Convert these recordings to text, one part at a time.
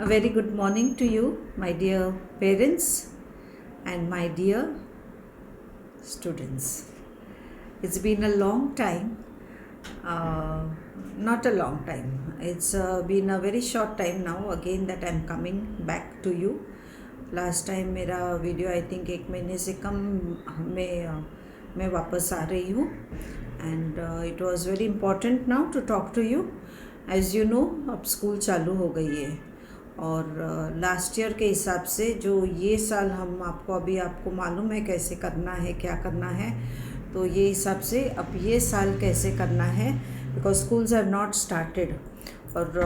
A very good morning to you, my dear parents and my dear students. It's been a long time, not a long time, it's been a very short time now again that I'm coming back to you. Last time मेरा video I think 1 महीने से कम में मैं वापस आ रही हूँ and it was very important now to talk to you. As you know अब स्कूल चालू हो गई है और लास्ट ईयर के हिसाब से जो ये साल हम आपको मालूम है कैसे करना है, क्या करना है, तो ये हिसाब से अब ये साल कैसे करना है because schools have not started और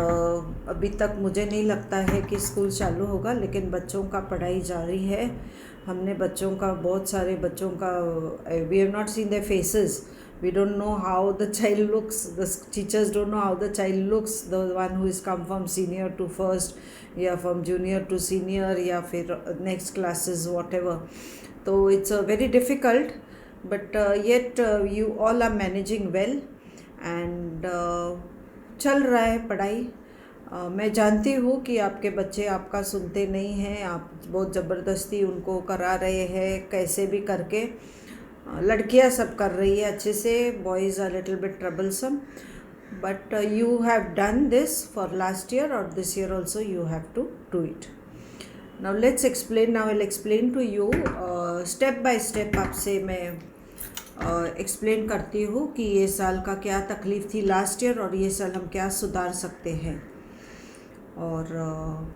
अभी तक मुझे नहीं लगता है कि स्कूल चालू होगा, लेकिन बच्चों का पढ़ाई जारी है. हमने बहुत सारे बच्चों का we have not seen their faces. We don't know how the child looks. The teachers don't know how the child looks. The one who is come from senior to first, या from junior to senior, या फिर next classes whatever. So it's very difficult, but yet you all are managing well and चल रहा है पढ़ाई. मैं जानती हूँ कि आपके बच्चे आपका सुनते नहीं हैं, आप बहुत ज़बरदस्ती उनको करा रहे हैं कैसे भी करके. लड़कियां सब कर रही है अच्छे से, boys are little bit troublesome, but you have done this for last year और this year also you have to do it. Now let's explain. Now will explain to you step by step. आपसे मैं explain करती हूँ कि ये साल का क्या तकलीफ़ थी लास्ट ईयर और ये साल हम क्या सुधार सकते हैं. और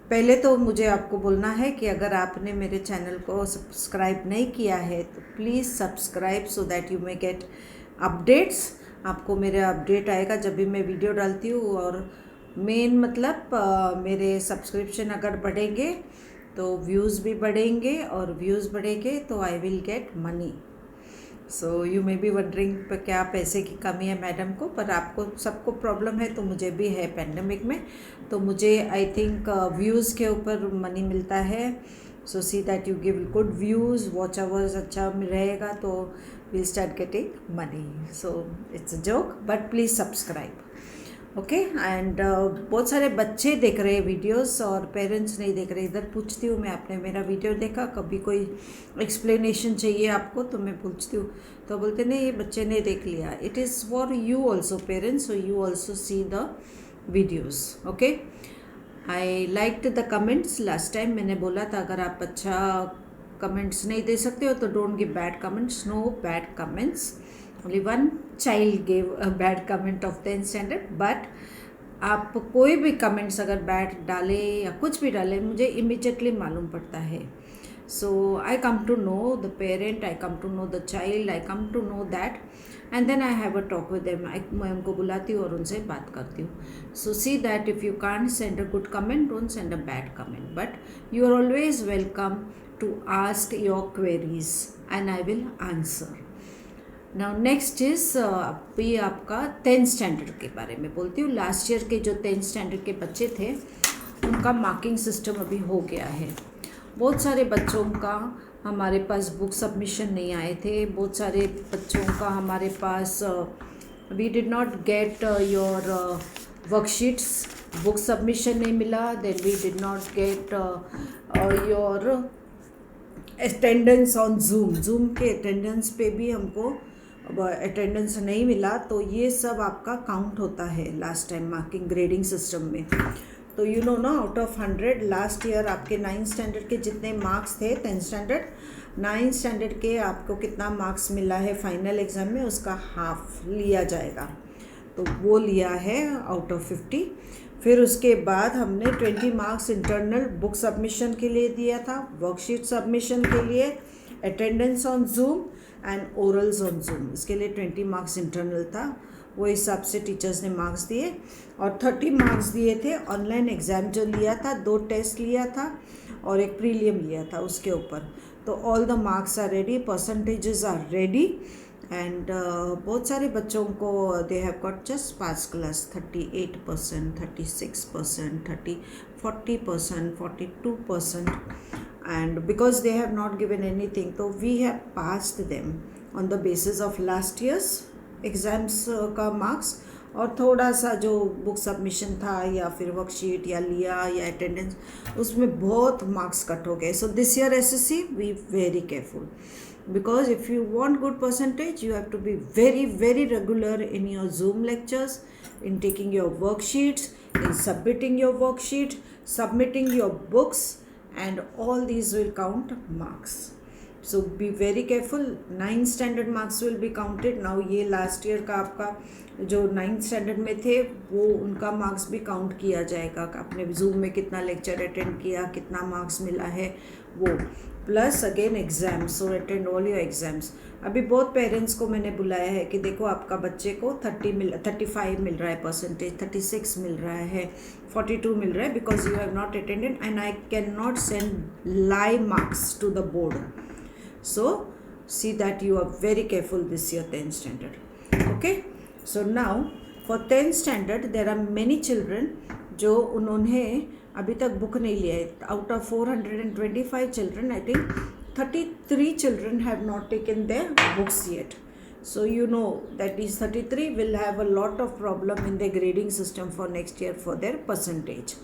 पहले तो मुझे आपको बोलना है कि अगर आपने मेरे चैनल को सब्सक्राइब नहीं किया है तो please subscribe so that you may gate updates. आपको मेरा अपडेट आएगा जब भी मैं वीडियो डालती हूँ. और मेन मतलब मेरे सब्सक्रिप्शन अगर बढ़ेंगे तो व्यूज़ भी बढ़ेंगे और व्यूज़ बढ़ेंगे तो I will get money. So you may be wondering क्या पैसे की कमी है मैडम को, पर आपको सबको प्रॉब्लम है तो मुझे भी है पेंडेमिक में. तो मुझे आई थिंक व्यूज़ के ऊपर मनी मिलता है. So see that you give good views, watch hours अच्छा रहेगा तो will start getting money. So it's a joke but please subscribe. Okay and बहुत सारे बच्चे देख रहे हैं वीडियोस और पेरेंट्स नहीं देख रहे. इधर पूछती हूँ मैं, आपने मेरा वीडियो देखा, कभी कोई एक्सप्लेनेशन चाहिए आपको तो मैं पूछती हूँ तो बोलते नहीं ये बच्चे ने देख लिया. It is for you also parents, so you also see the videos. Okay, I liked the comments. Last time मैंने बोला था अगर आप अच्छा कमेंट्स नहीं दे सकते हो तो don't give bad comments. No bad comments. Only one child gave a bad comment of 10th standard. But आप कोई भी कमेंट्स अगर बैड डाले या कुछ भी डाले मुझे इमीडिएटली मालूम पड़ता है. So I come to know the parent, I come to know the child, I come to know that and then I have a talk with them. मैं उनको बुलाती हूँ और उनसे बात करती हूँ. So see that if you can't send a good comment, don't send a bad comment, but you are always welcome to ask your queries and I will answer. Now next is अभी आपका 10th standard के बारे में बोलती हूँ. Last year के जो 10th standard के बच्चे थे उनका मार्किंग सिस्टम अभी हो गया है. बहुत सारे बच्चों का हमारे पास बुक सबमिशन नहीं आए थे. बहुत सारे बच्चों का हमारे पास we did not get your worksheets. Book submission नहीं मिला. Then we did not get your attendance on Zoom के अटेंडेंस पे भी हमको अटेंडेंस नहीं मिला. तो ये सब आपका काउंट होता है last time marking grading system में. तो यू नो ना, आउट ऑफ 100 लास्ट ईयर आपके 9th स्टैंडर्ड के जितने मार्क्स थे 10th स्टैंडर्ड 9th स्टैंडर्ड के आपको कितना मार्क्स मिला है फाइनल एग्ज़ाम में उसका हाफ लिया जाएगा. तो वो लिया है आउट ऑफ 50. फिर उसके बाद हमने 20 मार्क्स इंटरनल बुक सबमिशन के लिए दिया था, वर्कशीट सबमिशन के लिए, attendance on zoom and orals on zoom. इसके लिए 20 मार्क्स इंटरनल था. वो हिसाब से टीचर्स ने मार्क्स दिए और 30 मार्क्स दिए थे ऑनलाइन एग्ज़ाम जो लिया था. 2 टेस्ट लिया था और एक प्रीलियम लिया था उसके ऊपर. तो all the marks are ready, percentages are ready and बहुत सारे बच्चों को they have got just pass class 38%, 36%, 40%, 42%. And because they have not given anything, so we have passed them on the basis of last year's exams का marks और थोड़ा सा जो book submission था या फिर वर्कशीट या लिया या अटेंडेंस, उसमें बहुत मार्क्स कट हो गए. सो this year SSC B very careful, because if you want good percentage you have to be very very regular in your Zoom lectures, in taking your worksheets, in submitting your worksheet, submitting your books, and all these will count marks. So be very careful. 9th standard marks will be counted now. ये last year का आपका जो 9th standard में थे वो उनका marks भी count किया जाएगा. आपने जूम में कितना लेक्चर अटेंड किया, कितना मार्क्स मिला है वो, plus again exams. So attend all your exams. अभी बहुत पेरेंट्स को मैंने बुलाया है कि देखो आपका बच्चे को 35 मिल रहा है परसेंटेज, 36 मिल रहा है, 42 मिल रहा है, because you have not attended and I can not send live marks to the board. So see that you are very careful this year 10th standard. Okay, so now for 10th standard there are many children जो उन्होंने अभी तक book नहीं लिया है. Out of 425 children, I think 33 children have not taken their books yet. So you know that these 33 will have a lot of problem in their grading system for next year for their percentage.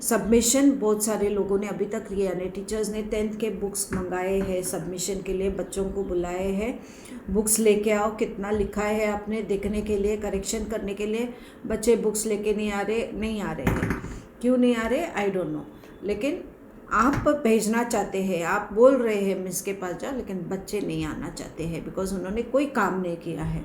Submission बहुत सारे लोगों ने अभी तक किया नहीं. Teachers ने 10th के बुक्स मंगाए हैं सबमिशन के लिए, बच्चों को बुलाए हैं, बुक्स लेके आओ, कितना लिखा है आपने देखने के लिए, करेक्शन करने के लिए. बच्चे बुक्स लेके नहीं आ रहे हैं. क्यों नहीं आ रहे आई डोंट नो, लेकिन आप भेजना चाहते हैं, आप बोल रहे हैं मिस के पास जाओ, लेकिन बच्चे नहीं आना चाहते हैं बिकॉज उन्होंने कोई काम नहीं किया है.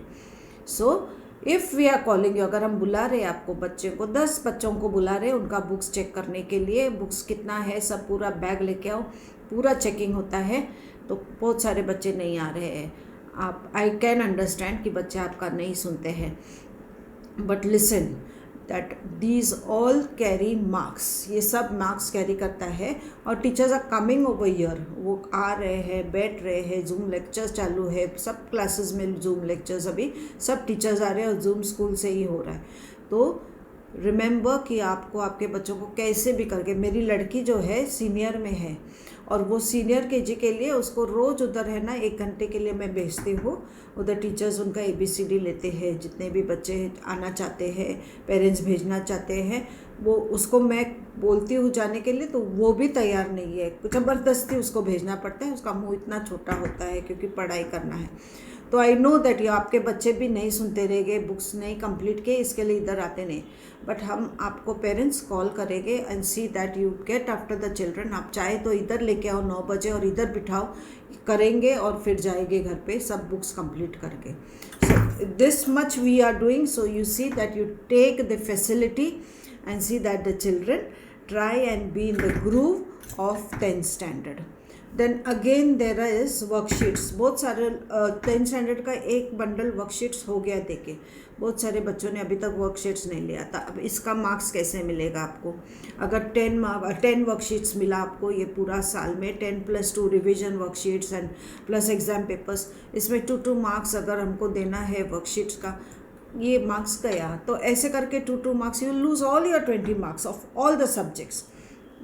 So if we are calling you, अगर हम बुला रहे हैं आपको, बच्चे को 10 बच्चों को बुला रहे हैं उनका बुक्स चेक करने के लिए, बुक्स कितना है सब पूरा बैग लेके आओ, पूरा चेकिंग होता है, तो बहुत सारे बच्चे नहीं आ रहे हैं. आप आई कैन अंडरस्टैंड कि बच्चे आपका नहीं सुनते हैं, but listen that these all carry marks. ये सब मार्क्स कैरी करता है. और teachers are coming over year, वो आ रहे हैं, बैठ रहे हैं, जूम लेक्चर्स चालू है, सब क्लासेस में जूम लेक्चर्स, अभी सब टीचर्स आ रहे हैं और जूम स्कूल से ही हो रहा है. तो रिमेंबर कि आपको आपके बच्चों को कैसे भी करके, मेरी लड़की जो है सीनियर में है और वो सीनियर केजी के लिए उसको रोज़ उधर है ना 1 घंटे के लिए मैं भेजती हूँ. उधर टीचर्स उनका ABCD लेते हैं, जितने भी बच्चे आना चाहते हैं, पेरेंट्स भेजना चाहते हैं, वो उसको मैं बोलती हूँ जाने के लिए, तो वो भी तैयार नहीं है. ज़बरदस्ती उसको भेजना पड़ता है, उसका मुँह इतना छोटा होता है क्योंकि पढ़ाई करना है. तो आई नो दैट ये आपके बच्चे भी नहीं सुनते रहेंगे, बुक्स नहीं कंप्लीट किए इसके लिए इधर आते नहीं, बट हम आपको पेरेंट्स कॉल करेंगे and see that you get after the children. आप चाहे तो इधर लेके आओ 9 बजे और इधर बिठाओ, करेंगे और फिर जाएंगे घर पे सब बुक्स कंप्लीट करके. So this much we are doing. So you see that you take the facility and see that the children try and be in the groove of 10th standard. Then again there is worksheets. बहुत सारे 10th standard का एक bundle worksheets हो गया देखे, बहुत सारे बच्चों ने अभी तक वर्कशीट्स नहीं लिया था. अब इसका मार्क्स कैसे मिलेगा आपको? अगर 10 वर्कशीट्स मिला आपको ये पूरा साल में, 10+2 revision worksheets and plus exam papers, इसमें 2 मार्क्स अगर हमको देना है वर्कशीट्स का, ये मार्क्स गया. तो ऐसे करके 2 marks, you lose all your 20 marks of all the subjects.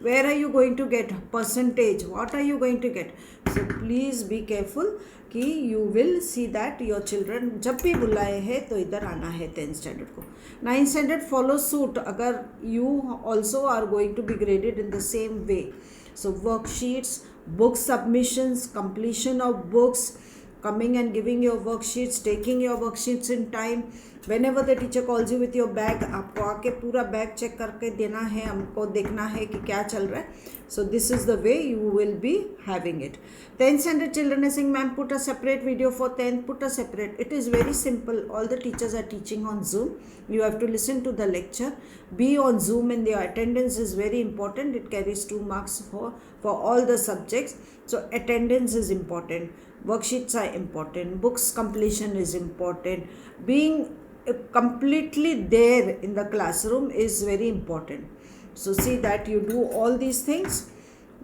Where are you going to get percentage? What are you going to get? So please be careful कि you will see that your children जब भी बुलाए हैं तो इधर आना है 10th standard को. 9th स्टैंडर्ड follow suit अगर you also are going to be graded in the same way. So worksheets, book submissions, completion of books, coming and giving your worksheets, taking your worksheets in time. Whenever the teacher calls you with your bag, आपको आके पूरा bag check करके देना है, हमको देखना है कि क्या चल रहा है. So this is the way you will be having it. 10th standard children are saying, ma'am, put a separate video for 10th, put a separate. It is very simple. All the teachers are teaching on Zoom. You have to listen to the lecture. Be on Zoom and your attendance is very important. It carries 2 marks for all the subjects. So attendance is important. Worksheets are important. Books completion is important. Being completely there in the classroom is very important. So see that you do all these things.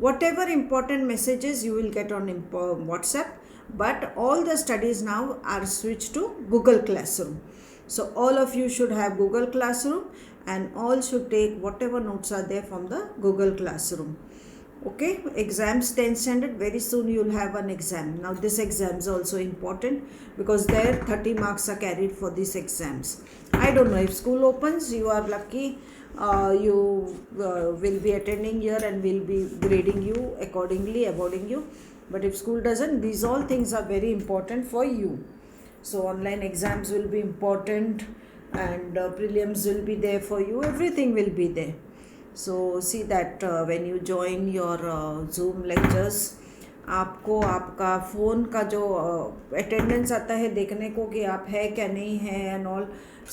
Whatever important messages you will get on WhatsApp, but all the studies now are switched to Google Classroom. So all of you should have Google Classroom and all should take whatever notes are there from the Google Classroom. Okay, exams 10th standard, very soon you'll have an exam. Now this exam is also important because there 30 marks are carried for these exams. I don't know, if school opens, you are lucky, you will be attending here and will be grading you accordingly, awarding you. But if school doesn't, these all things are very important for you. So online exams will be important, and prelims will be there for you, everything will be there. So see that when you join your Zoom lectures, आपको आपका phone का जो attendance आता है देखने को कि आप है क्या नहीं है and all.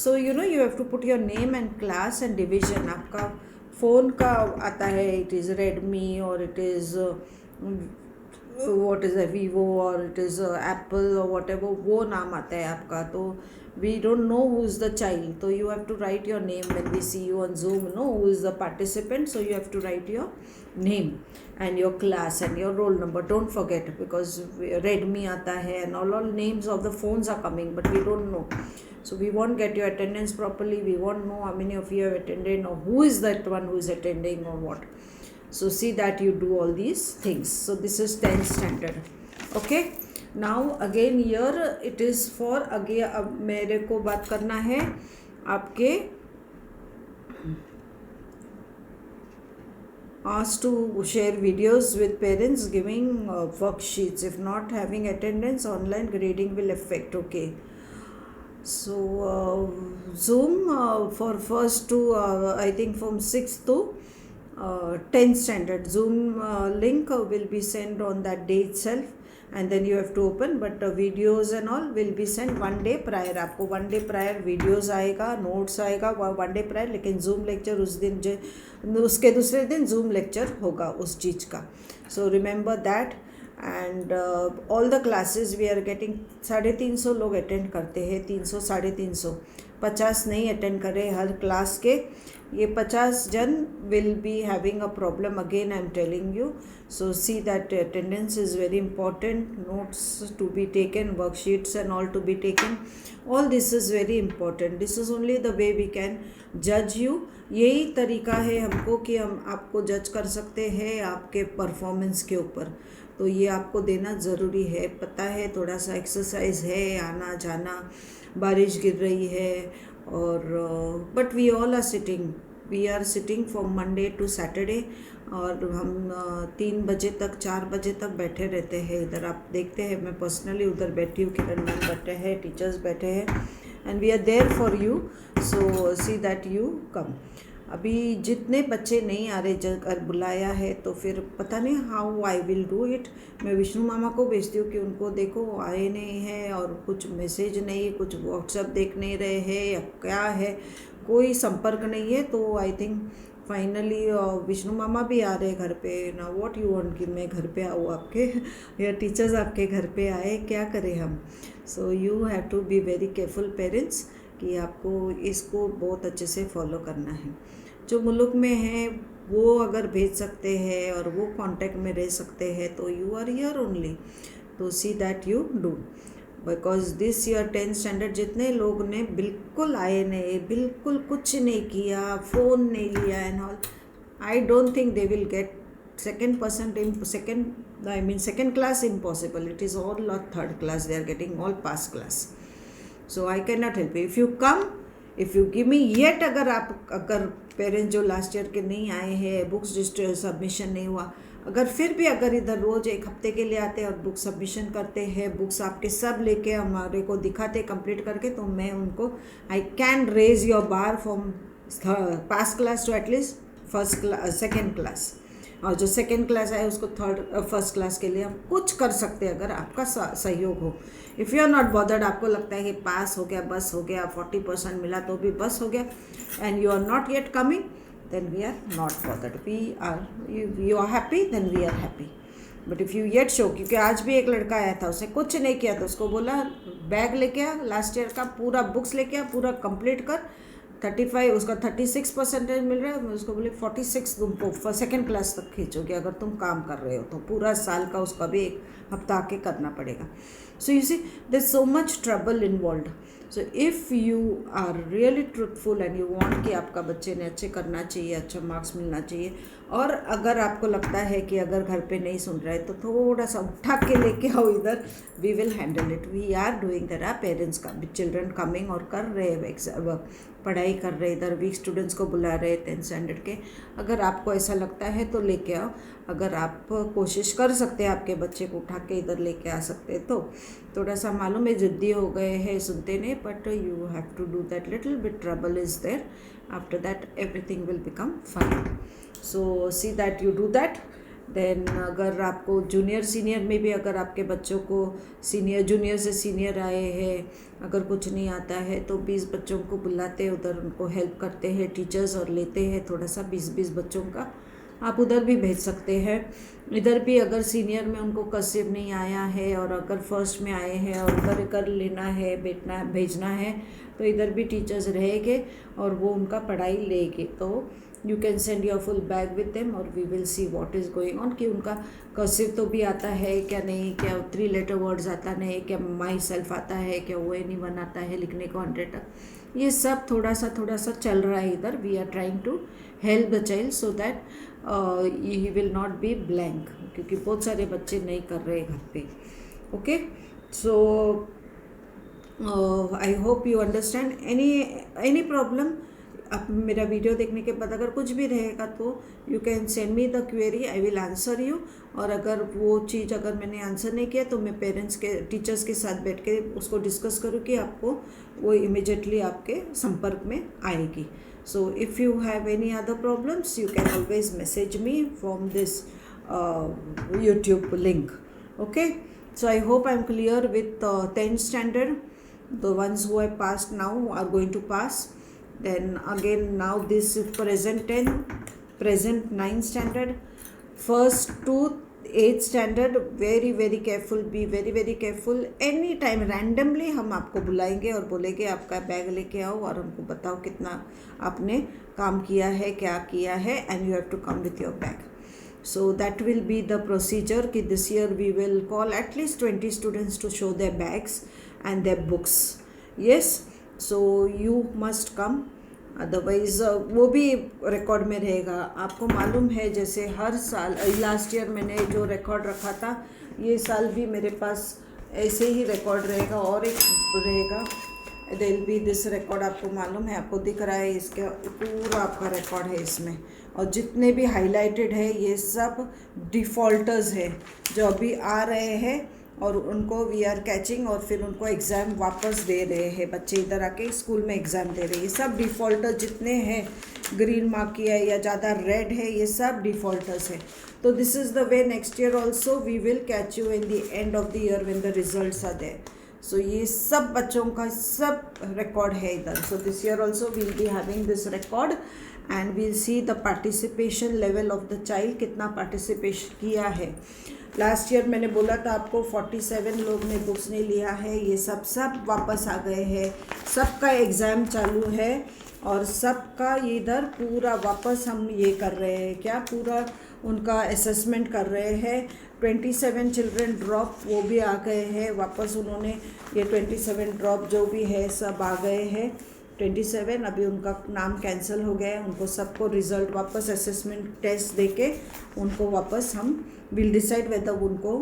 So you have to put your name and class and division. आपका फ़ोन का आता है, इट इज़ रेडमी और इट इज़ what is a Vivo or it is Apple or whatever, वो नाम आता है आपका. तो we don't know who is the child, so you have to write your name when we see you on Zoom, who is the participant. So you have to write your name and your class and your roll number, don't forget, because Redmi आता है and all names of the phones are coming, but we don't know. So we won't get your attendance properly, we won't know how many of you have attended or who is that one who is attending or what. So see that you do all these things. So this is 10th standard. Okay, now again here it is for, again अब मेरे को बात करना है आपके asked to share videos with parents giving worksheets. If not having attendance, online grading will affect. Okay, so Zoom for first to I think from 6th to 10th standard, Zoom link will be sent on that day itself, and then you have to open, but videos and all will be sent one day prior. आपको one day prior videos आएगा, notes आएगा one day prior, लेकिन Zoom lecture उस दिन उसके दूसरे दिन Zoom lecture होगा उस चीज़ का. So remember that. And all the classes we are getting 350 लोग अटेंड करते हैं, 300 350, 50 नहीं अटेंड करे हर क्लास के. ये 50 जन will be having a problem, again I am telling you. So see that attendance is very important, notes to be taken, worksheets and all to be taken. All this is very important. This is only the way we can judge you. यही तरीका है हमको कि हम आपको जज कर सकते हैं आपके परफॉर्मेंस के ऊपर. तो ये आपको देना ज़रूरी है. पता है थोड़ा सा एक्सरसाइज है, आना जाना, बारिश गिर रही है, और but we all are sitting from Monday to Saturday. और हम 3 बजे तक 4 बजे तक बैठे रहते हैं इधर. आप देखते हैं मैं पर्सनली उधर बैठी हूँ, किरण मैम बैठे हैं, टीचर्स बैठे हैं, and we are there for you. So see that you come. अभी जितने बच्चे नहीं आ रहे, अगर बुलाया है तो फिर पता नहीं how I will do it. मैं विष्णु मामा को भेजती हूँ कि उनको देखो आए नहीं है और कुछ मैसेज नहीं, कुछ व्हाट्सएप देख नहीं रहे हैं या क्या है, कोई संपर्क नहीं है. तो आई थिंक फाइनली विष्णु मामा भी आ रहे घर पे ना. व्हाट यू वांट कि मैं घर पे आऊँ आपके, या टीचर्स आपके घर पे आए, क्या करें हम. So you have to be very careful parents कि आपको इसको बहुत अच्छे से फॉलो करना है. जो मुल्क में है वो अगर भेज सकते हैं और वो कांटेक्ट में रह सकते हैं तो यू आर हियर ओनली. तो see that you do, because this year 10th standard जितने लोग ने बिल्कुल आए नहीं, बिल्कुल कुछ नहीं किया, फ़ोन नहीं लिया and all, I don't think they will get second class impossible. It is all third class, they are getting all pass class. So I cannot help you. If you come, if you give me yet, अगर parents जो last year के नहीं आए हैं, books submission नहीं हुआ, अगर फिर भी अगर इधर रोज़ 1 हफ्ते के लिए आते हैं और बुक सबमिशन करते हैं, बुक्स आपके सब लेके हमारे को दिखाते कंप्लीट करके, तो मैं उनको I can raise your bar from pass class to at least second class. और जो सेकेंड क्लास आए उसको फर्स्ट क्लास के लिए हम कुछ कर सकते हैं अगर आपका सहयोग हो. If you are not bothered, आपको लगता है कि पास हो गया, बस हो गया, 40% मिला तो भी बस हो गया, and you are not yet coming, then we are not bothered. You are happy, then we are happy. But if you yet show, क्योंकि आज भी एक लड़का आया था, उसने कुछ नहीं किया था, उसको बोला बैग लेके आ, लास्ट ईयर का पूरा बुक्स लेके आ, पूरा कंप्लीट कर, 35 उसका 36% मिल रहा है. मैं उसको बोली 46 तुमको सेकेंड क्लास तक खींचोगे अगर तुम काम कर रहे हो, तो पूरा साल का उसका भी 1 हफ्ता आके करना पड़ेगा. So you see there is so much trouble involve. So if you are really truthful and you want कि आपका बच्चे ने अच्छे करना चाहिए, अच्छा मार्क्स मिलना चाहिए, और अगर आपको लगता है कि अगर घर पे नहीं सुन रहा है तो थोड़ा सा उठा के लेके आओ इधर, we will handle it. We are doing that. Our parents का चिल्ड्रन कमिंग और कर रहे पढ़ाई कर रहे, इधर वीक स्टूडेंट्स को बुला रहे 10th स्टैंडर्ड के। अगर आपको ऐसा लगता है तो लेके आओ। अगर आप कोशिश कर सकते हैं आपके बच्चे को उठा के इधर लेके आ सकते हैं तो थोड़ा सा मालूम है जिद्दी हो गए हैं, सुनते नहीं, but you have to do that. Little bit trouble is there, after that everything will become fine. So see that you do that. Then अगर आपको जूनियर सीनियर में भी अगर आपके बच्चों को सीनियर जूनियर से सीनियर आए हैं, अगर कुछ नहीं आता है तो 20 बच्चों को बुलाते हैं उधर, उनको हेल्प करते हैं टीचर्स और लेते हैं थोड़ा सा 20-20 बच्चों का। आप उधर भी भेज सकते हैं। इधर भी अगर सीनियर में उनको कर्सिव नहीं आया है और अगर फर्स्ट में आए हैं और उधर कर लेना है, भेजना है तो इधर भी टीचर्स रहेंगे और वो उनका पढ़ाई लेंगे। तो you can send your full bag with them और we will see what is going on, कि उनका कर्सिव तो भी आता है क्या नहीं, क्या 3 लेटर वर्ड्स आता नहीं, क्या माई सेल्फ आता है, क्या वो नहीं बनाता है लिखने को 100 तक। ये सब थोड़ा सा चल रहा है इधर। We are trying to help the child so that he will not be blank, क्योंकि बहुत सारे बच्चे नहीं कर रहे घर पे। Okay, so I hope you understand. Any problem, आप मेरा वीडियो देखने के बाद अगर कुछ भी रहेगा तो you can send me the query, I will answer you. और अगर वो चीज़ अगर मैंने आंसर नहीं किया तो मैं पेरेंट्स के टीचर्स के साथ बैठ के उसको डिस्कस करूँ कि आपको वो इमिजिएटली आपके संपर्क में आएगी। सो if you have any other problems you can always message me from this YouTube link. Okay, so I hope I'm clear with 10th standard. The ones who have passed now are going to pass. Then again now this is present 10, present 9th standard, first to 8th standard. very careful, be very careful. Any time randomly हम आपको बुलाएंगे और बोलेंगे आपका bag लेके आओ और हमको बताओ कितना आपने काम किया है, क्या किया है, and you have to come with your bag. So that will be the procedure कि this year we will call at least 20 students to show their bags and their books. Yes, so you must come, otherwise वो भी record में रहेगा। आपको मालूम है जैसे हर साल, लास्ट ईयर मैंने जो रिकॉर्ड रखा था ये साल भी मेरे पास ऐसे ही रिकॉर्ड रहेगा और एक रहेगा। There will be this record, आपको मालूम है, आपको दिख रहा है, इसका पूरा आपका रिकॉर्ड है इसमें। और जितने भी हाईलाइटेड है ये सब डिफ़ॉल्टर्स है जो अभी आ रहे हैं और उनको वी आर कैचिंग और फिर उनको एग्ज़ाम वापस दे रहे हैं। बच्चे इधर आके स्कूल में एग्ज़ाम दे रहे हैं। ये सब डिफ़ॉल्टर जितने हैं, ग्रीन मार्क किया है या ज़्यादा रेड है, ये सब डिफ़ॉल्टर्स है। तो this is the way next year also we will catch you in the end of the year when the results are there. So ये सब बच्चों का सब रिकॉर्ड है इधर। So this year also we'll be having this record and we'll see the participation level of the child, कितना participation किया है। लास्ट ईयर मैंने बोला था आपको 47 लोग ने बुक्स नहीं लिया है, ये सब वापस आ गए हैं। सबका एग्ज़ाम चालू है और सबका इधर पूरा वापस हम ये कर रहे हैं, क्या पूरा उनका असेसमेंट कर रहे हैं। 27 चिल्ड्रन ड्रॉप वो भी आ गए हैं वापस, उन्होंने ये 27 ड्रॉप जो भी है सब आ गए हैं 27। अभी उनका नाम कैंसिल हो गया है, उनको सबको रिज़ल्ट वापस असेसमेंट टेस्ट देके उनको वापस हम विल डिसाइड वेदर उनको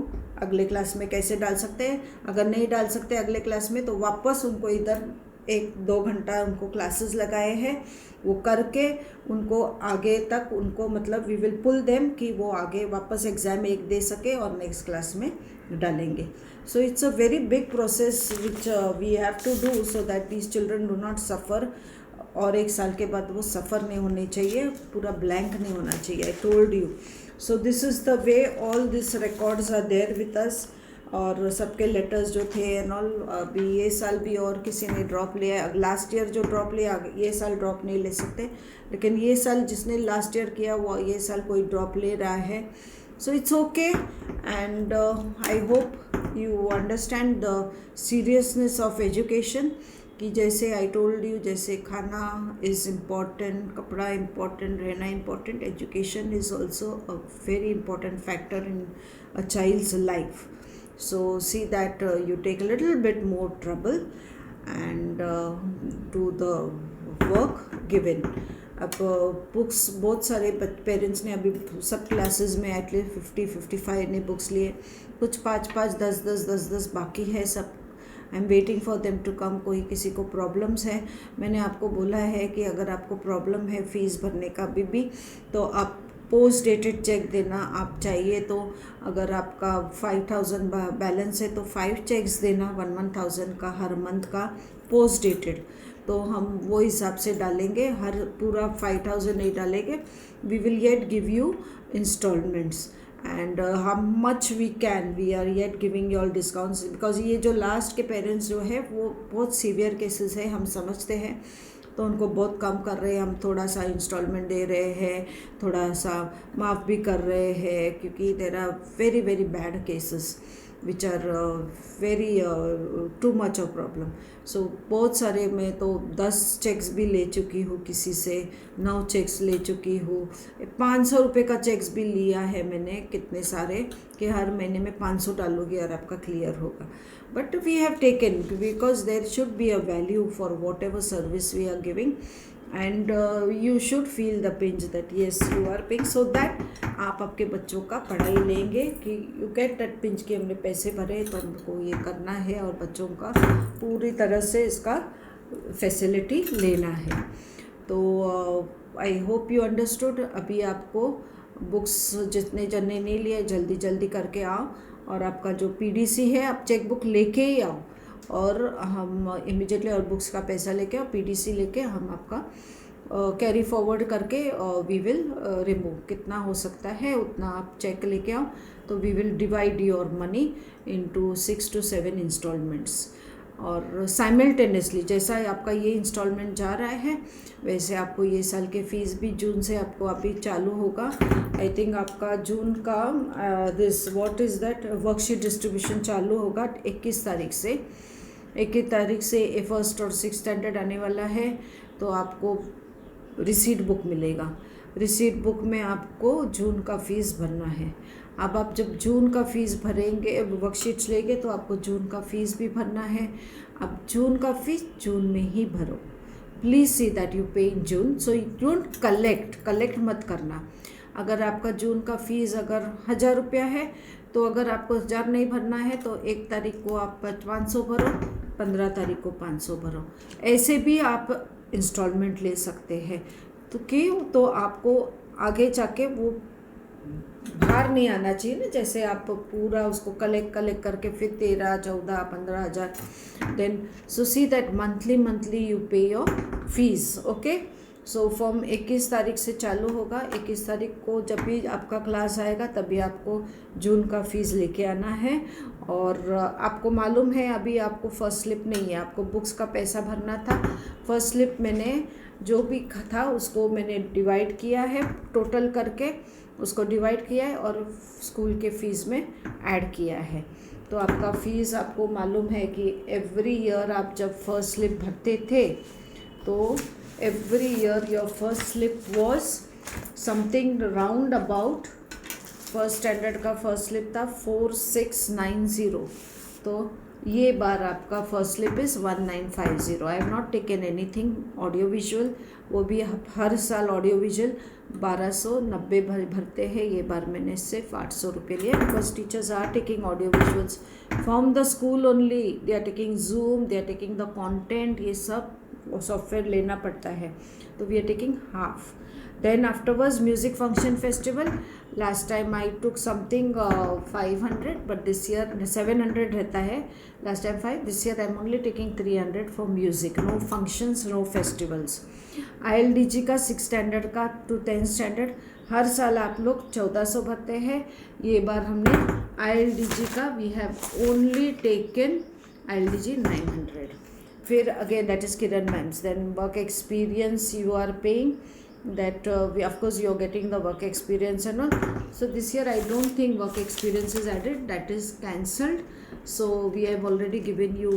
अगले क्लास में कैसे डाल सकते हैं। अगर नहीं डाल सकते अगले क्लास में तो वापस उनको इधर 1-2 घंटा उनको क्लासेस लगाए हैं, वो करके उनको आगे तक उनको मतलब वी विल पुल देम कि वो आगे वापस एग्ज़ाम एक दे सके और नेक्स्ट क्लास में डालेंगे। So it's a very big process which we have to do so that these children do not suffer. और 1 साल के बाद वो सफ़र नहीं होने चाहिए, पूरा ब्लैंक नहीं होना चाहिए। I told you. So this is the way all this records are there with us. और सबके लेटर्स जो थे एंड ऑल, अभी ये साल भी और किसी ने ड्रॉप लिया है। लास्ट ईयर जो ड्रॉप लिया ये साल ड्रॉप नहीं ले सकते, लेकिन ये साल जिसने लास्ट ईयर किया वो ये साल कोई ड्रॉप ले रहा है। So it's okay and I hope you understand the seriousness of education. कि जैसे आई टोल्ड यू, जैसे खाना इज़ इम्पॉर्टेंट, कपड़ा इम्पॉर्टेंट, रहना important, education is also a very important factor in a child's life. So see that you take a little bit more trouble and do the work given. अब books बहुत सारे parents ने अभी सब classes में at least 50-55 ने books लिए, कुछ 5-5 10-10 बाकी है सब। I am waiting for them to come. कोई किसी को प्रॉब्लम्स है, मैंने आपको बोला है कि अगर आपको प्रॉब्लम है फ़ीस भरने का भी तो आप पोस्ट डेटेड चेक देना। आप चाहिए तो अगर आपका 5000 बैलेंस है तो 5 चेक्स देना 1,000 का हर मंथ का पोस्ट डेटेड, तो हम वो हिसाब से डालेंगे। हर पूरा 5000 नहीं डालेंगे, we will yet give you installments and how much we can, we are yet giving your discounts. Because ये जो लास्ट के पेरेंट्स जो है वो बहुत सीवियर केसेस है, हम समझते हैं, तो उनको बहुत कम कर रहे हैं हम। थोड़ा सा इंस्टॉलमेंट दे रहे हैं, थोड़ा सा माफ़ भी कर रहे हैं, क्योंकि there are very very bad cases which are very too much of problem. So बहुत सारे, मैं तो 10 चेक्स भी ले चुकी हूँ किसी से, 9 चेक्स ले चुकी हूँ, 500 रुपये का चेक्स भी लिया है मैंने कितने सारे, कि हर महीने में 500 डालूंगी और आपका क्लियर होगा। But we have taken, because there should be a value for whatever service we are giving, and you should feel the pinch that yes you are paying, so that आप आपके बच्चों का पढ़ाई लेंगे कि you get that pinch कि हमने पैसे भरे तो हमको ये करना है और बच्चों का पूरी तरह से इसका फैसिलिटी लेना है। तो आई होप यू अंडरस्टूड। अभी आपको बुक्स जितने जने नहीं लिए जल्दी जल्दी करके आओ, और आपका जो पीडीसी है आप चेक बुक लेके ही आओ, और हम इमीडिएटली और बुक्स का पैसा लेके और पीडीसी लेके हम आपका कैरी फॉरवर्ड करके वी विल रिमूव। कितना हो सकता है उतना आप चेक लेके आओ, तो we will divide your money into 6 to 7 installments, और साइमल्टेनियसली जैसा आपका ये इंस्टॉलमेंट जा रहा है वैसे आपको ये साल के फ़ीस भी जून से आपको अभी चालू होगा। आई थिंक आपका जून का this what is that worksheet distribution चालू होगा 21 तारीख से। 21 तारीख से फर्स्ट और 6th स्टैंडर्ड आने वाला है, तो आपको रिसीट बुक मिलेगा। रिसीट बुक में आपको जून का फ़ीस भरना है। अब आप जब जून का फ़ीस भरेंगे, वर्कशीट्स लेंगे, तो आपको जून का फ़ीस भी भरना है। अब जून का फ़ीस जून में ही भरो। प्लीज़ सी दैट यू पे इन जून, सो यू डोंट कलेक्ट मत करना। अगर आपका जून का फ़ीस अगर 1000 रुपया है, तो अगर आपको 1000 नहीं भरना है तो 1 तारीख को आप 500 भरो, 15 तारीख को 500 भरो। ऐसे भी आप इंस्टॉलमेंट ले सकते हैं। तो क्यों, तो आपको आगे जाके वो भार नहीं आना चाहिए ना, जैसे आप पूरा उसको कलेक्ट करके फिर 13, 14, 15,000, then so see that monthly you pay your fees. Okay, so form 21 तारीख से चालू होगा। 21 तारीख को जब भी आपका क्लास आएगा तभी आपको जून का फ़ीस लेके आना है। और आपको मालूम है अभी आपको फर्स्ट स्लिप नहीं है, आपको बुक्स का पैसा भरना था। फर्स्ट स्लिप मैंने जो भी था उसको मैंने डिवाइड किया है, टोटल करके उसको डिवाइड किया है और स्कूल के फ़ीस में ऐड किया है। तो आपका फ़ीस आपको मालूम है कि एवरी ईयर आप जब फर्स्ट स्लिप भरते थे तो every year your first slip was something round about, first standard का फर्स्ट स्लिप था 4690, तो ये बार आपका first slip is 1950। I have not taken anything audio visual, वो भी हर साल ऑडियो विजुअल 1290 भरते हैं, ये बार मैंने सिर्फ 800 रुपये लिए, because teachers are taking audio visuals from the school only. They are taking Zoom, they are taking the content, ये सब सॉफ्टवेयर लेना पड़ता है, तो we are taking half. Then afterwards music function festival, last time I took something 500, but this year 700 रहता है, last time 5, this year I am only taking 300 for music. No functions, no festivals. ILDG का 6th standard का to 10th standard हर साल आप लोग 1400 भरते हैं, ये बार हमने ILDG का we have only taken ILDG 900। फिर again that is Kiran ma'am's. Then work experience you are paying that we of course you are getting the work experience and all, so this year I don't think work experience is added, that is cancelled, so we have already given you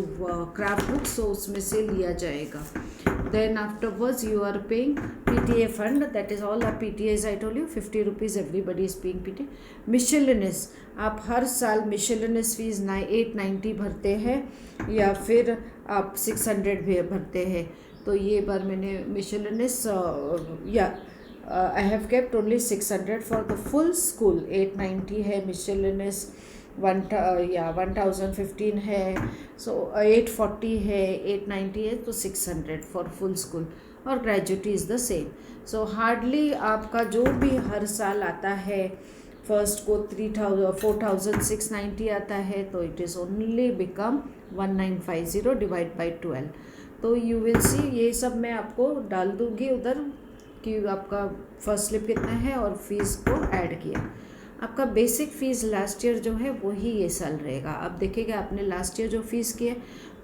craft book, so उसमें से लिया जाएगा। then afterwards you are paying PTA fund, that is all our PTAs, I told you 50 rupees everybody is paying PTA। miscellaneous, आप हर साल miscellaneous fees 890 भरते हैं या फिर आप 600 भी भरते हैं। तो ये बार मैंने miscellaneous I have kept only 600 for the full school. 890 है मिसलेनियस, 1015 है, सो 840 है, 890 है, तो 600 फॉर फुल स्कूल. और gratuity is the same. So hardly आपका जो भी हर साल आता है, फर्स्ट को 4690 आता है, तो it is only become 1950 divide by 12. तो यू विल सी, ये सब मैं आपको डाल दूँगी उधर कि आपका फर्स्ट स्लिप कितना है और फीस को ऐड किया. आपका बेसिक फ़ीस लास्ट ईयर जो है वही ये साल रहेगा. आप देखिएगा आपने लास्ट ईयर जो फ़ीस की है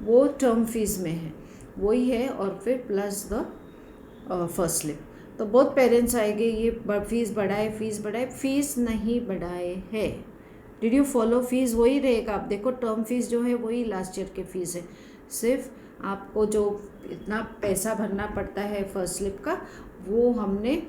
वो टर्म फीस में है, वही है, और फिर प्लस द फर्स्ट स्लिप. तो बहुत पेरेंट्स आएंगे ये फीस बढ़ाए, फीस नहीं बढ़ाए है. Did you follow? फीस वही रहेगा. आप देखो टर्म फीस जो है वही लास्ट ईयर के फीस है. सिर्फ आपको जो इतना पैसा भरना पड़ता है फर्स्ट स्लिप का, वो हमने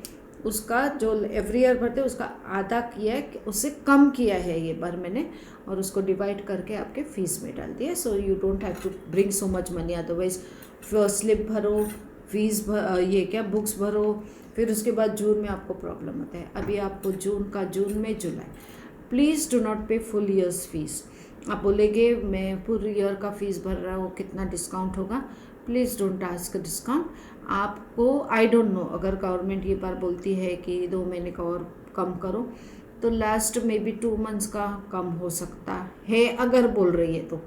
उसका जो एवरी ईयर भरते उसका आधा किया है, उससे कम किया है ये बार मैंने, और उसको डिवाइड करके आपके फीस में डाल दिया. So you don't have to bring so much money. Otherwise first slip भरो, फीस बुक्स भरो, फिर उसके बाद जून में आपको प्रॉब्लम होता है. अभी आपको जून में जुलाई. प्लीज़ डू नॉट पे फुल ईयर्स फीस. आप बोलेंगे मैं पूरे ईयर का फीस भर रहा हूँ, कितना डिस्काउंट होगा? Please don't ask discount. आपको आई डोंट नो, अगर गवर्नमेंट ये बार बोलती है कि 2 महीने का और कम करो, तो लास्ट में भी 2 मंथ्स का कम हो सकता है अगर बोल रही है तो,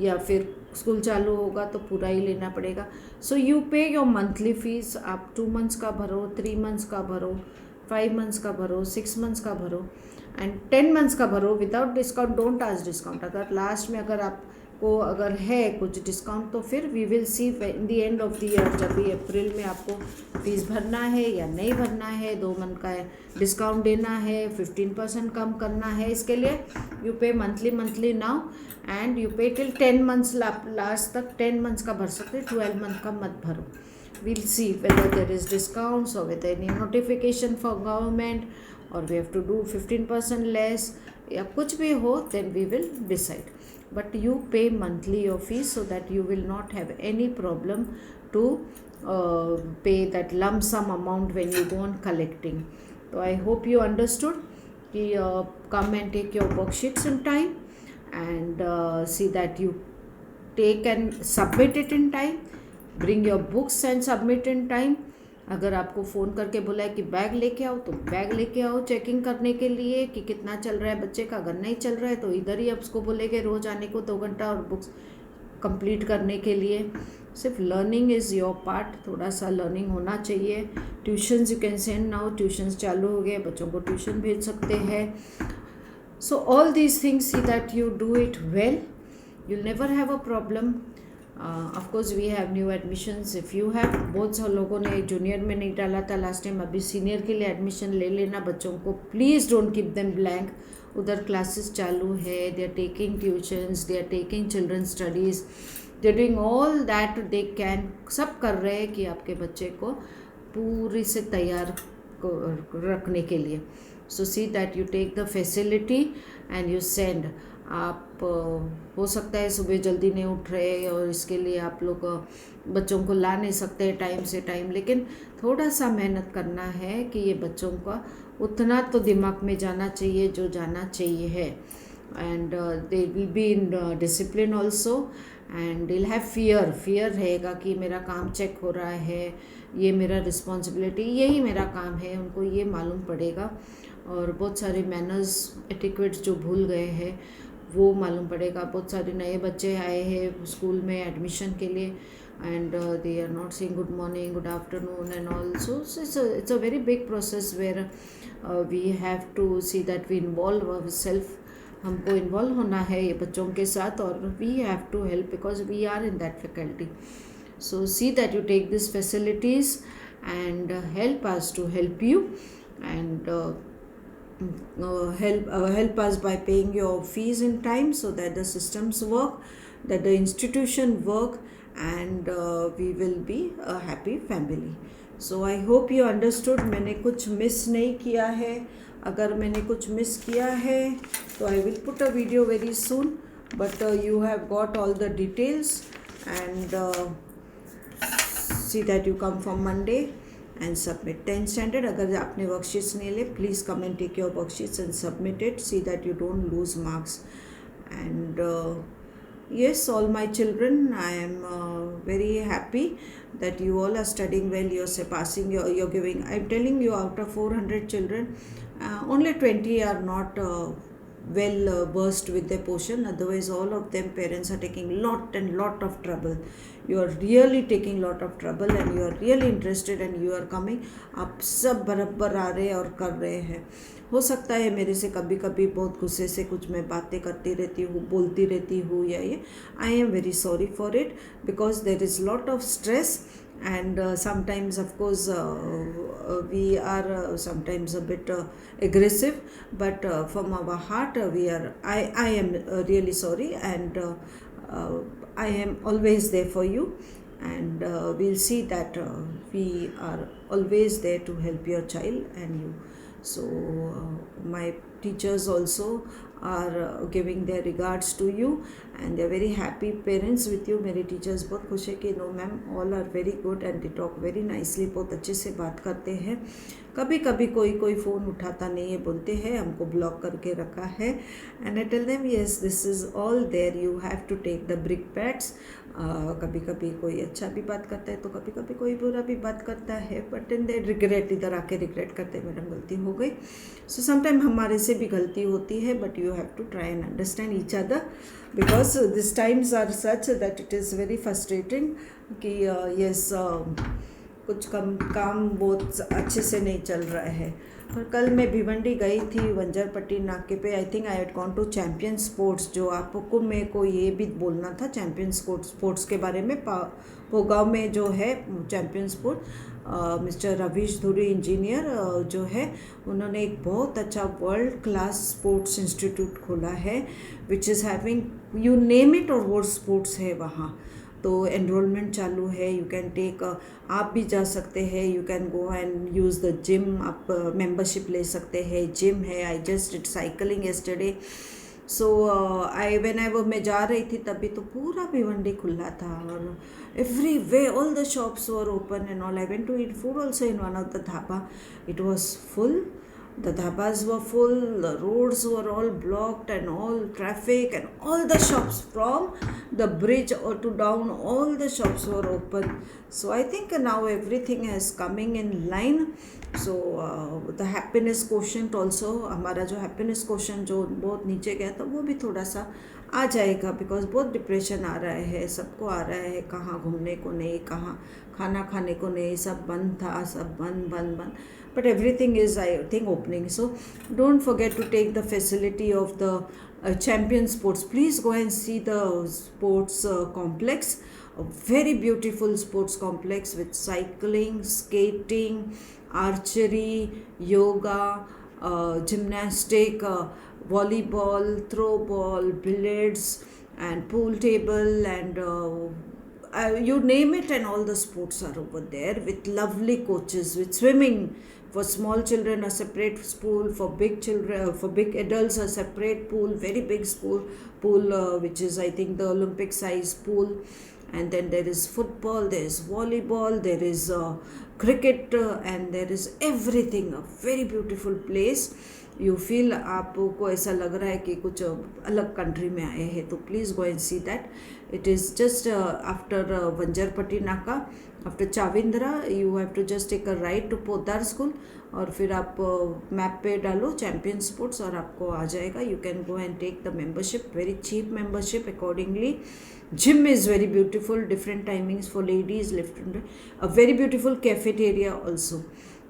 या फिर स्कूल चालू होगा तो पूरा ही लेना पड़ेगा. So you pay your monthly fees. आप 2 मंथ्स का भरो, 3 मंथ्स का भरो, 5 मंथ्स का भरो, 6 मंथ्स का भरो एंड 10 मंथ्स का भरो without discount. Don't ask discount. अगर लास्ट में अगर है कुछ डिस्काउंट तो फिर we will see in the end of the year, जब भी अप्रैल में आपको फीस भरना है या नहीं भरना है, 2 मंथ का डिस्काउंट देना है, 15% कम करना है. इसके लिए यू पे मंथली नाउ एंड यू पे टिल 10 मंथ्स. लास्ट तक 10 मंथ्स का भर सकते, 12 मंथ का मत भरो. we'll see whether there is discounts or whether any notification for government or we have to do 15% less, या कुछ भी हो, then we will decide. But you pay monthly your fees so that you will not have any problem to pay that lump sum amount when you go on collecting. So I hope you understood. Come and take your worksheets in time and see that you take and submit it in time. Bring your books and submit in time. अगर आपको phone करके बोला है कि bag लेके आओ तो bag लेके आओ चेकिंग करने के लिए कि कितना चल रहा है बच्चे का. अगर नहीं चल रहा है तो इधर ही आप उसको बोलेंगे रोज़ आने को 2 घंटा और बुक्स कंप्लीट करने के लिए. सिर्फ लर्निंग इज़ योर पार्ट. थोड़ा सा लर्निंग होना चाहिए. Tuitions you can send now. Tuitions चालू हो गए, बच्चों को ट्यूशन भेज सकते हैं. So all these things, C that you do it well. you'll never have a problem. Of course we have new admissions. if you have, बहुत से लोगों ने जूनियर में नहीं डाला था लास्ट टाइम, अभी सीनियर के लिए एडमिशन ले लेना बच्चों को. Please don't keep them blank. उधर क्लासेस चालू है, they are taking tuitions, they are taking children studies, they doing all that they can. सब कर रहे हैं कि आपके बच्चे को पूरी से तैयार रखने के लिए. So see that you take the facility and you send. आप हो सकता है सुबह जल्दी नहीं उठ रहे और इसके लिए आप लोग बच्चों को ला नहीं सकते टाइम से टाइम, लेकिन थोड़ा सा मेहनत करना है कि ये बच्चों का उतना तो दिमाग में जाना चाहिए जो जाना चाहिए है. And they will be in discipline also and will have fear रहेगा कि मेरा काम चेक हो रहा है, ये मेरा रिस्पॉन्सिबिलिटी, यही मेरा काम है. उनको ये मालूम पड़ेगा. और बहुत सारे मैनर्स एटिक्वेट्स जो भूल गए हैं वो मालूम पड़ेगा. बहुत सारे नए बच्चे आए हैं स्कूल में एडमिशन के लिए and they are not saying good morning, good afternoon and also. It's a very big process where we have to see that we involve our self. हमको इन्वॉल्व होना है ये बच्चों के साथ और we have to help because we are in that faculty. So see that you take this facilities and help us to help you and help us by paying your fees in time so that the systems work, that the institution work and we will be a happy family. So I hope you understood. मैंने कुछ miss नहीं किया है. अगर मैंने कुछ miss किया है तो I will put a video very soon, but you have got all the details and see that you come from Monday and submit 10th standard. अगर आपने वर्कशीट्स नहीं ले, please come and take your worksheets and submit it. See that you don't lose marks. And yes, all my children, I am very happy that you all are studying well. You're surpassing, you're giving. I'm telling you, out of 400 children, only 20 are not well versed with their portion. Otherwise, all of them parents are taking lot of trouble. You are really taking lot of trouble and you are really interested and you are coming. आप सब बराबर आ रहे और कर रहे हैं. हो सकता है मेरे से कभी कभी बहुत गुस्से से कुछ मैं बातें करती रहती हूँ, बोलती रहती हूँ या ये. I am very sorry for it because there is lot of stress. And sometimes of course we are sometimes a bit aggressive, but from our heart I am really sorry, and I am always there for you, and we'll see that we are always there to help your child and you. So my teachers also are giving their regards to you and they're very happy parents with you. मेरे teachers बहुत खुश है कि no ma'am all are very good and they talk very nicely. बहुत अच्छे से बात करते हैं. कभी कभी कोई फ़ोन उठाता नहीं है, बोलते हैं हमको ब्लॉक करके रखा है. And I tell them yes this is all there, you have to take the brick pats. कभी कभी कोई अच्छा भी बात करता है तो कभी कभी कोई बुरा भी बात करता है, बट इन दे रिग्रेट, इधर आके रिग्रेट करते हैं मैडम गलती हो गई. सो समटाइम हमारे से भी गलती होती है, but you have to try and understand each other because this times are such that it is very frustrating कि यस कुछ काम बहुत अच्छे से नहीं चल रहा है. और कल मैं भिवंडी गई थी वंजरपट्टी नाके पे. I think I had gone to Champion Sports. जो आपको मेरे को ये भी बोलना था चैम्पियन स्पोर्ट्स के बारे में. पोगांव में जो है चैम्पियन स्पोर्ट, मिस्टर रवीश धुरी इंजीनियर जो है, उन्होंने एक बहुत अच्छा वर्ल्ड क्लास स्पोर्ट्स इंस्टीट्यूट खोला है which is having you name it और वो स्पोर्ट्स है वहाँ. तो एनरोलमेंट चालू है. यू कैन टेक, आप भी जा सकते हैं. You can go and use the gym. आप मेंबरशिप ले सकते हैं. जिम है. I just did cycling yesterday. So मैं जा रही थी तभी तो पूरा भिवंडी खुला था और every way all the shops were open and all. I went to eat food also in one of the dhaba. It was full. The dhabas were full, the roads were all blocked and all traffic and all the shops from the bridge or to down, all the shops were open. So I think now everything is coming in line. So the happiness quotient also, हमारा जो happiness quotient जो बहुत नीचे गया था वो भी थोड़ा सा आ जाएगा बिकॉज बहुत डिप्रेशन आ रहा है, सबको आ रहा है. कहाँ घूमने को नहीं, कहाँ खाना खाने को नहीं, सब बंद था, सब बंद. But everything is, I think, opening. So don't forget to take the facility of the Champion Sports. Please go and see the sports complex. A very beautiful sports complex with cycling, skating, archery, yoga, gymnastic, volleyball, throw ball, billiards, and pool table, and you name it, and all the sports are over there with lovely coaches, with swimming. For small children, a separate pool. For big children, for big adults, a separate pool. Very big pool, which is I think the Olympic size pool. And then there is football, there is volleyball, there is cricket, and there is everything. A very beautiful place. You feel आपको ऐसा लग रहा है कि कुछ अलग country में आए हैं. तो please go and see that. It is just after Vanjarpatti Naka, after Chavindra. You have to just take a right to Podar school और फिर आप मैप पे डालो चैम्पियन स्पोर्ट्स और आपको आ जाएगा. You can go and take the membership, very cheap membership accordingly. Gym is very beautiful, different timings for ladies, a very beautiful cafeteria also.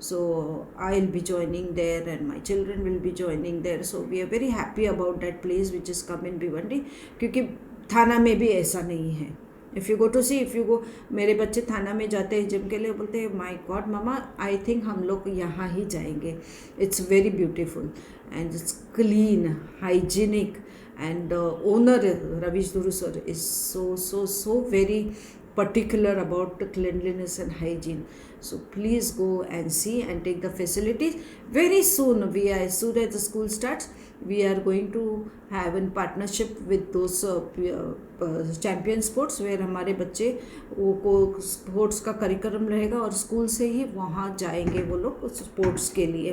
So I'll be joining there and my children will be joining there. So we are very happy about that place which is come in Bhiwandi. क्योंकि थाना में भी ऐसा नहीं है. If you go to see, if you go, मेरे बच्चे थाना में जाते हैं जिम के लिए, बोलते हैं my God mama, I think हम लोग यहाँ ही जाएंगे. It's very beautiful and it's clean, hygienic, and owner Ravish Dhuru sir is so very particular about the cleanliness and hygiene. So please go and see and take the facilities. Very soon, as soon as the school starts, we are going to have in partnership with those Champion Sports, where हमारे बच्चे वो को sports का curriculum रहेगा और school से ही वहाँ जाएंगे वो लोग स्पोर्ट्स के लिए,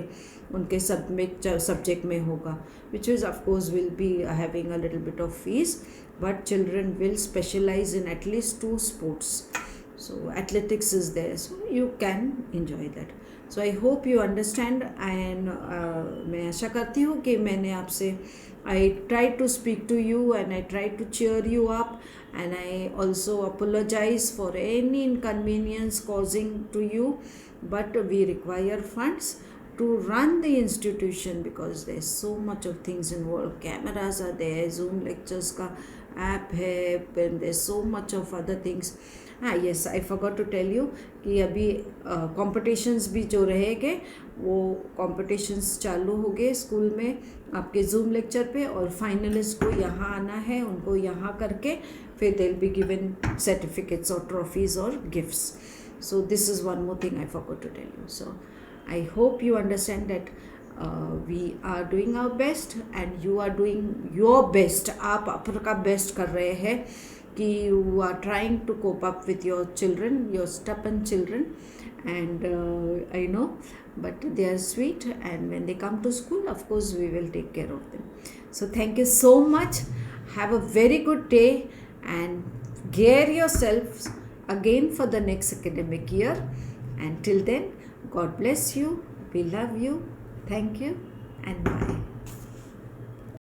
उनके सब्जेक्ट में होगा, which is of course will be having a little bit of fees, but children will specialize in at least 2 sports. So athletics is there, so you can enjoy that. So I hope you understand, and मैं आशा करती हूँ कि मैंने आपसे I tried to speak to you and I tried to cheer you up, and I also apologize for any inconvenience causing to you, but we require funds to run the institution because there's so much of things involved. Cameras are there, Zoom lectures का app है, and there's so much of other things. Yes, I forgot to tell you कि अभी competitions भी जो रहेंगे वो competitions चालू हो गए स्कूल में आपके Zoom lecture पे, और finalist को यहाँ आना है, उनको यहाँ करके फिर they'll be given certificates or trophies or gifts. So this is one more thing I forgot to tell you. So I hope you understand that we are doing our best and you are doing your best. आप आपका best कर रहे हैं कि you are trying to cope up with your children, your stubborn children, and I know, but they are sweet, and when they come to school, of course, we will take care of them. So thank you so much. Have a very good day and gear yourselves again for the next academic year. And till then, God bless you. We love you. Thank you and bye.